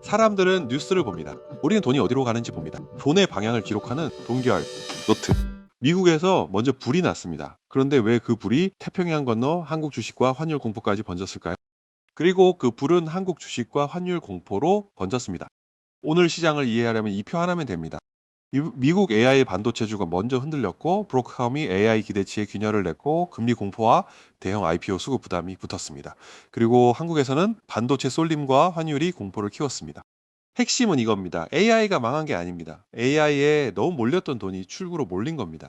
사람들은 뉴스를 봅니다. 우리는 돈이 어디로 가는지 봅니다. 돈의 방향을 기록하는 돈결, 노트. 미국에서 먼저 불이 났습니다. 그런데 왜 그 불이 태평양 건너 한국 주식과 환율 공포까지 번졌을까요? 그리고 그 불은 한국 주식과 환율 공포로 번졌습니다. 오늘 시장을 이해하려면 이 표 하나면 됩니다. 미국 AI 반도체주가 먼저 흔들렸고 브로크함이 AI 기대치에 균열을 냈고 금리 공포와 대형 IPO 수급 부담이 붙었습니다. 그리고 한국에서는 반도체 쏠림과 환율이 공포를 키웠습니다. 핵심은 이겁니다. AI가 망한 게 아닙니다. AI에 너무 몰렸던 돈이 출구로 몰린 겁니다.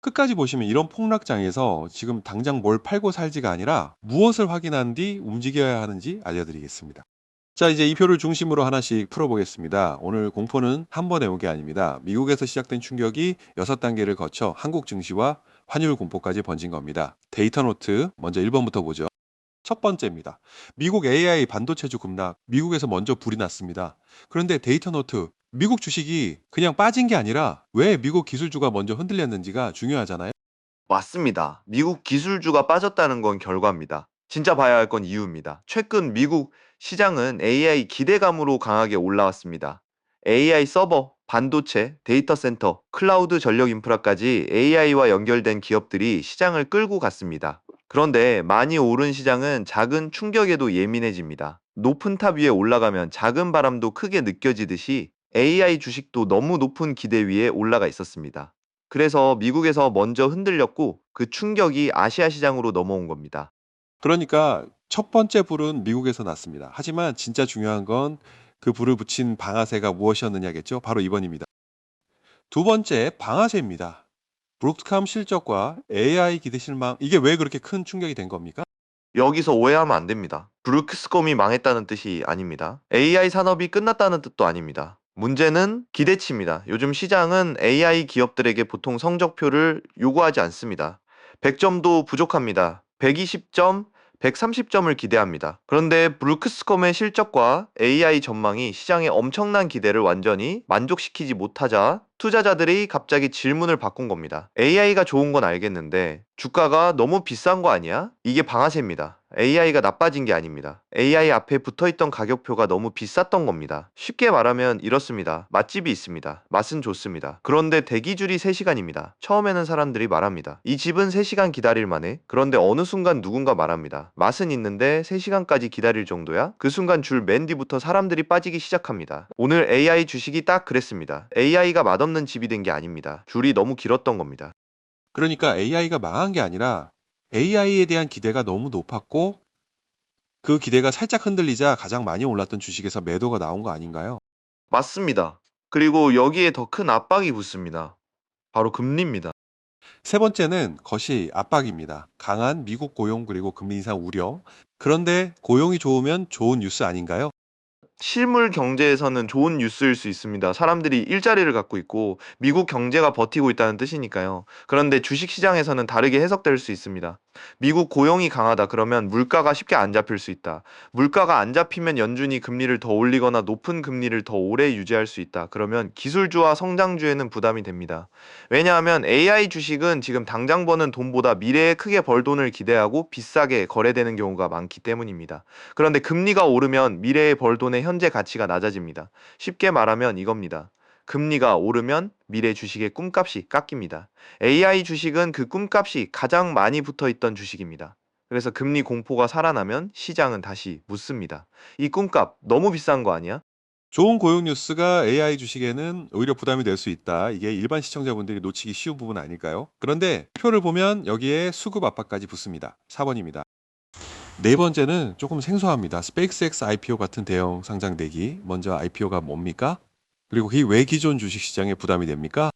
끝까지 보시면 이런 폭락장에서 지금 당장 뭘 팔고 살지가 아니라 무엇을 확인한 뒤 움직여야 하는지 알려드리겠습니다. 자, 이제 이 표를 중심으로 하나씩 풀어보겠습니다. 오늘 공포는 한 번에 온 게 아닙니다. 미국에서 시작된 충격이 6단계를 거쳐 한국 증시와 환율 공포까지 번진 겁니다. 데이터 노트 먼저 1번부터 보죠. 첫 번째입니다. 미국 AI 반도체주 급락, 미국에서 먼저 불이 났습니다. 그런데 데이터 노트, 미국 주식이 그냥 빠진 게 아니라 왜 미국 기술주가 먼저 흔들렸는지가 중요하잖아요. 맞습니다. 미국 기술주가 빠졌다는 건 결과입니다. 진짜 봐야 할 건 이유입니다. 최근 미국 시장은 AI 기대감으로 강하게 올라왔습니다. AI 서버, 반도체, 데이터 센터, 클라우드 전력 인프라까지 AI와 연결된 기업들이 시장을 끌고 갔습니다. 그런데 많이 오른 시장은 작은 충격에도 예민해집니다. 높은 탑 위에 올라가면 작은 바람도 크게 느껴지듯이 AI 주식도 너무 높은 기대 위에 올라가 있었습니다. 그래서 미국에서 먼저 흔들렸고 그 충격이 아시아 시장으로 넘어온 겁니다. 그러니까 첫 번째 불은 미국에서 났습니다. 하지만 진짜 중요한 건 그 불을 붙인 방아쇠가 무엇이었느냐겠죠? 바로 2번입니다. 두 번째, 방아쇠입니다. 브룩캄 실적과 AI 기대 실망, 이게 왜 그렇게 큰 충격이 된 겁니까? 여기서 오해하면 안 됩니다. 브루크스콤이 망했다는 뜻이 아닙니다. AI 산업이 끝났다는 뜻도 아닙니다. 문제는 기대치입니다. 요즘 시장은 AI 기업들에게 보통 성적표를 요구하지 않습니다. 100점도 부족합니다. 120점, 130점을 기대합니다. 그런데 브루크스콤의 실적과 AI 전망이 시장의 엄청난 기대를 완전히 만족시키지 못하자 투자자들이 갑자기 질문을 바꾼 겁니다. AI가 좋은 건 알겠는데 주가가 너무 비싼 거 아니야? 이게 방아쇠입니다. AI가 나빠진 게 아닙니다. AI 앞에 붙어있던 가격표가 너무 비쌌던 겁니다. 쉽게 말하면 이렇습니다. 맛집이 있습니다. 맛은 좋습니다. 그런데 대기줄이 3시간입니다. 처음에는 사람들이 말합니다. 이 집은 3시간 기다릴 만해. 그런데 어느 순간 누군가 말합니다. 맛은 있는데 3시간까지 기다릴 정도야? 그 순간 줄 맨 뒤부터 사람들이 빠지기 시작합니다. 오늘 AI 주식이 딱 그랬습니다. AI가 맛없는 집이 된 게 아닙니다. 줄이 너무 길었던 겁니다. 그러니까 AI가 망한 게 아니라 AI에 대한 기대가 너무 높았고 그 기대가 살짝 흔들리자 가장 많이 올랐던 주식에서 매도가 나온 거 아닌가요? 맞습니다. 그리고 여기에 더 큰 압박이 붙습니다. 바로 금리입니다. 세 번째는 것이 압박입니다. 강한 미국 고용 그리고 금리 인상 우려. 그런데 고용이 좋으면 좋은 뉴스 아닌가요? 실물 경제에서는 좋은 뉴스일 수 있습니다. 사람들이 일자리를 갖고 있고 미국 경제가 버티고 있다는 뜻이니까요. 그런데 주식 시장에서는 다르게 해석될 수 있습니다. 미국 고용이 강하다 그러면 물가가 쉽게 안 잡힐 수 있다. 물가가 안 잡히면 연준이 금리를 더 올리거나 높은 금리를 더 오래 유지할 수 있다. 그러면 기술주와 성장주에는 부담이 됩니다. 왜냐하면 AI 주식은 지금 당장 버는 돈보다 미래에 크게 벌 돈을 기대하고 비싸게 거래되는 경우가 많기 때문입니다. 그런데 금리가 오르면 미래에 벌 돈의 현재 가치가 낮아집니다. 쉽게 말하면 이겁니다. 금리가 오르면 미래 주식의 꿈값이 깎입니다. AI 주식은 그 꿈값이 가장 많이 붙어 있던 주식입니다. 그래서 금리 공포가 살아나면 시장은 다시 묻습니다. 이 꿈값 너무 비싼 거 아니야? 좋은 고용 뉴스가 AI 주식에는 오히려 부담이 될 수 있다. 이게 일반 시청자분들이 놓치기 쉬운 부분 아닐까요? 그런데 표를 보면 여기에 수급 압박까지 붙습니다. 4번입니다. 네 번째는 조금 생소합니다. 스페이스X IPO 같은 대형 상장되기. 먼저 IPO가 뭡니까? 그리고 그게 왜 기존 주식시장에 부담이 됩니까?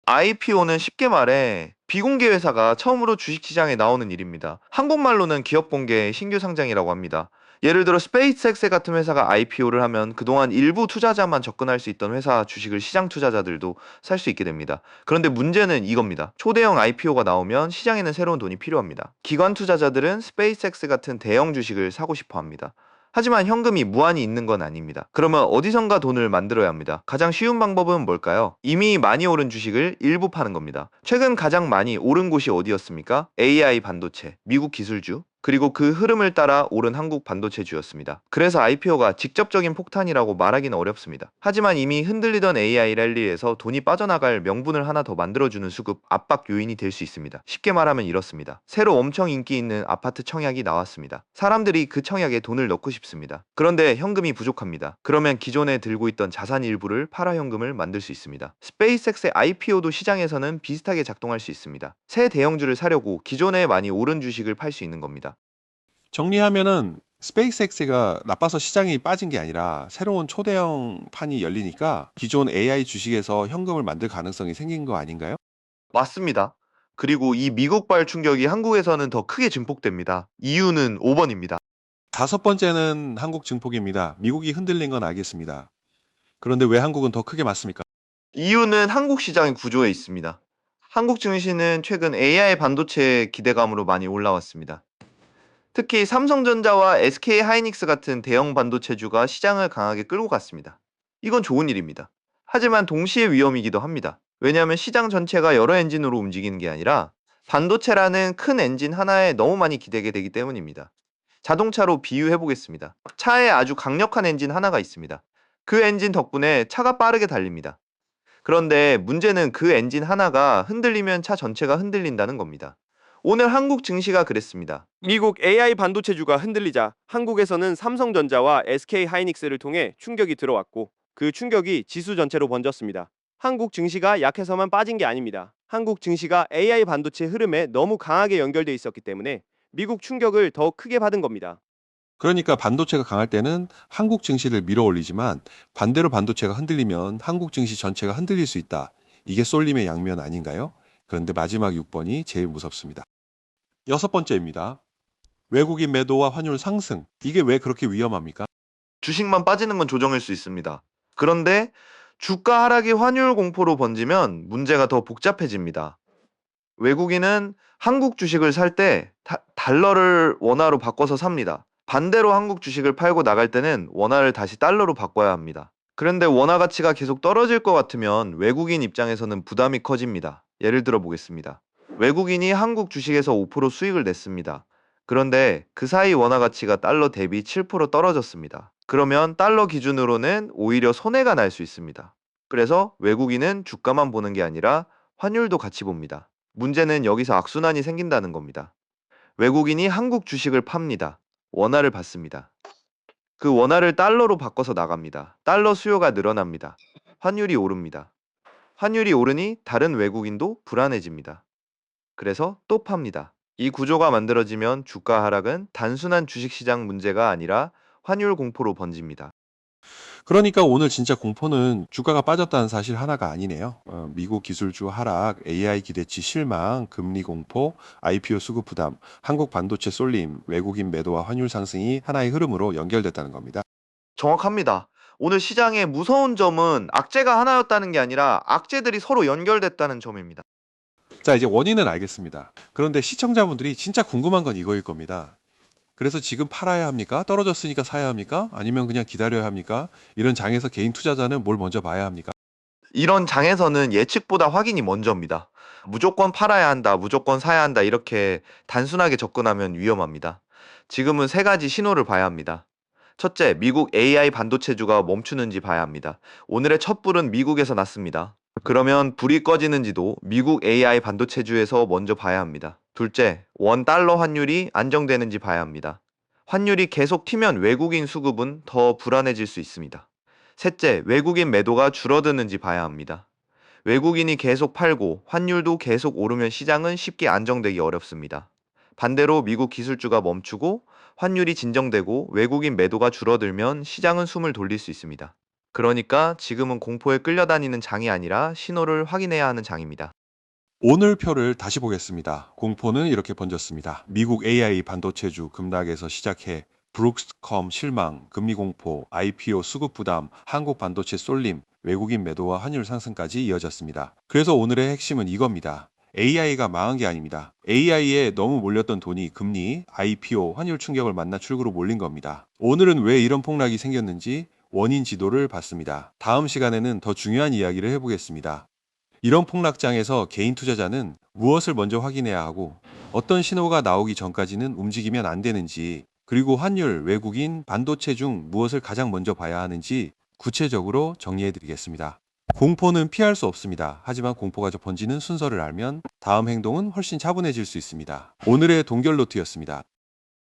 IPO는 쉽게 말해 비공개 회사가 처음으로 주식시장에 나오는 일입니다. 한국말로는 기업공개 신규 상장이라고 합니다. 예를 들어 스페이스X 같은 회사가 IPO를 하면 그동안 일부 투자자만 접근할 수 있던 회사 주식을 시장 투자자들도 살 수 있게 됩니다. 그런데 문제는 이겁니다. 초대형 IPO가 나오면 시장에는 새로운 돈이 필요합니다. 기관 투자자들은 스페이스X 같은 대형 주식을 사고 싶어 합니다. 하지만 현금이 무한히 있는 건 아닙니다. 그러면 어디선가 돈을 만들어야 합니다. 가장 쉬운 방법은 뭘까요? 이미 많이 오른 주식을 일부 파는 겁니다. 최근 가장 많이 오른 곳이 어디였습니까? AI 반도체, 미국 기술주, 그리고 그 흐름을 따라 오른 한국 반도체주였습니다. 그래서 IPO가 직접적인 폭탄이라고 말하기는 어렵습니다. 하지만 이미 흔들리던 AI 랠리에서 돈이 빠져나갈 명분을 하나 더 만들어주는 수급 압박 요인이 될 수 있습니다. 쉽게 말하면 이렇습니다. 새로 엄청 인기 있는 아파트 청약이 나왔습니다. 사람들이 그 청약에 돈을 넣고 싶습니다. 그런데 현금이 부족합니다. 그러면 기존에 들고 있던 자산 일부를 팔아 현금을 만들 수 있습니다. 스페이스X의 IPO도 시장에서는 비슷하게 작동할 수 있습니다. 새 대형주를 사려고 기존에 많이 오른 주식을 팔 수 있는 겁니다. 정리하면은 스페이스X가 나빠서 시장이 빠진 게 아니라 새로운 초대형 판이 열리니까 기존 AI 주식에서 현금을 만들 가능성이 생긴 거 아닌가요? 맞습니다. 그리고 이 미국발 충격이 한국에서는 더 크게 증폭됩니다. 이유는 5번입니다. 다섯 번째는 한국 증폭입니다. 미국이 흔들린 건 알겠습니다. 그런데 왜 한국은 더 크게 맞습니까? 이유는 한국 시장의 구조에 있습니다. 한국 증시는 최근 AI 반도체 기대감으로 많이 올라왔습니다. 특히 삼성전자와 SK 하이닉스 같은 대형 반도체주가 시장을 강하게 끌고 갔습니다. 이건 좋은 일입니다. 하지만 동시에 위험이기도 합니다. 왜냐하면 시장 전체가 여러 엔진으로 움직이는 게 아니라 반도체라는 큰 엔진 하나에 너무 많이 기대게 되기 때문입니다. 자동차로 비유해 보겠습니다. 차에 아주 강력한 엔진 하나가 있습니다. 그 엔진 덕분에 차가 빠르게 달립니다. 그런데 문제는 그 엔진 하나가 흔들리면 차 전체가 흔들린다는 겁니다. 오늘 한국 증시가 그랬습니다. 미국 AI 반도체주가 흔들리자 한국에서는 삼성전자와 SK 하이닉스를 통해 충격이 들어왔고 그 충격이 지수 전체로 번졌습니다. 한국 증시가 약해서만 빠진 게 아닙니다. 한국 증시가 AI 반도체 흐름에 너무 강하게 연결돼 있었기 때문에 미국 충격을 더 크게 받은 겁니다. 그러니까 반도체가 강할 때는 한국 증시를 밀어 올리지만 반대로 반도체가 흔들리면 한국 증시 전체가 흔들릴 수 있다. 이게 쏠림의 양면 아닌가요? 그런데 마지막 6번이 제일 무섭습니다. 여섯 번째입니다. 외국인 매도와 환율 상승. 이게 왜 그렇게 위험합니까? 주식만 빠지는 건 조정일 수 있습니다. 그런데 주가 하락이 환율 공포로 번지면 문제가 더 복잡해집니다. 외국인은 한국 주식을 살 때 달러를 원화로 바꿔서 삽니다. 반대로 한국 주식을 팔고 나갈 때는 원화를 다시 달러로 바꿔야 합니다. 그런데 원화 가치가 계속 떨어질 것 같으면 외국인 입장에서는 부담이 커집니다. 예를 들어 보겠습니다. 외국인이 한국 주식에서 5% 수익을 냈습니다. 그런데 그 사이 원화 가치가 달러 대비 7% 떨어졌습니다. 그러면 달러 기준으로는 오히려 손해가 날 수 있습니다. 그래서 외국인은 주가만 보는 게 아니라 환율도 같이 봅니다. 문제는 여기서 악순환이 생긴다는 겁니다. 외국인이 한국 주식을 팝니다. 원화를 받습니다. 그 원화를 달러로 바꿔서 나갑니다. 달러 수요가 늘어납니다. 환율이 오릅니다. 환율이 오르니 다른 외국인도 불안해집니다. 그래서 또 팝니다. 이 구조가 만들어지면 주가 하락은 단순한 주식시장 문제가 아니라 환율 공포로 번집니다. 그러니까 오늘 진짜 공포는 주가가 빠졌다는 사실 하나가 아니네요. 미국 기술주 하락, AI 기대치 실망, 금리 공포, IPO 수급 부담, 한국 반도체 쏠림, 외국인 매도와 환율 상승이 하나의 흐름으로 연결됐다는 겁니다. 정확합니다. 오늘 시장의 무서운 점은 악재가 하나였다는 게 아니라 악재들이 서로 연결됐다는 점입니다. 자, 이제 원인은 알겠습니다. 그런데 시청자분들이 진짜 궁금한 건 이거일 겁니다. 그래서 지금 팔아야 합니까? 떨어졌으니까 사야 합니까? 아니면 그냥 기다려야 합니까? 이런 장에서 개인 투자자는 뭘 먼저 봐야 합니까? 이런 장에서는 예측보다 확인이 먼저입니다. 무조건 팔아야 한다, 무조건 사야 한다, 이렇게 단순하게 접근하면 위험합니다. 지금은 세 가지 신호를 봐야 합니다. 첫째, 미국 AI 반도체주가 멈추는지 봐야 합니다. 오늘의 첫 불은 미국에서 났습니다. 그러면 불이 꺼지는지도 미국 AI 반도체주에서 먼저 봐야 합니다. 둘째, 원 달러 환율이 안정되는지 봐야 합니다. 환율이 계속 튀면 외국인 수급은 더 불안해질 수 있습니다. 셋째, 외국인 매도가 줄어드는지 봐야 합니다. 외국인이 계속 팔고 환율도 계속 오르면 시장은 쉽게 안정되기 어렵습니다. 반대로 미국 기술주가 멈추고 환율이 진정되고 외국인 매도가 줄어들면 시장은 숨을 돌릴 수 있습니다. 그러니까 지금은 공포에 끌려다니는 장이 아니라 신호를 확인해야 하는 장입니다. 오늘 표를 다시 보겠습니다. 공포는 이렇게 번졌습니다. 미국 AI 반도체주 급락에서 시작해 브룩스컴 실망, 금리 공포, IPO 수급 부담, 한국 반도체 쏠림, 외국인 매도와 환율 상승까지 이어졌습니다. 그래서 오늘의 핵심은 이겁니다. AI가 망한 게 아닙니다. AI에 너무 몰렸던 돈이 금리, IPO, 환율 충격을 만나 출구로 몰린 겁니다. 오늘은 왜 이런 폭락이 생겼는지 원인 지도를 봤습니다. 다음 시간에는 더 중요한 이야기를 해보겠습니다. 이런 폭락장에서 개인 투자자는 무엇을 먼저 확인해야 하고 어떤 신호가 나오기 전까지는 움직이면 안 되는지, 그리고 환율, 외국인, 반도체 중 무엇을 가장 먼저 봐야 하는지 구체적으로 정리해 드리겠습니다. 공포는 피할 수 없습니다. 하지만 공포가 번지는 순서를 알면 다음 행동은 훨씬 차분해질 수 있습니다. 오늘의 동결 노트였습니다.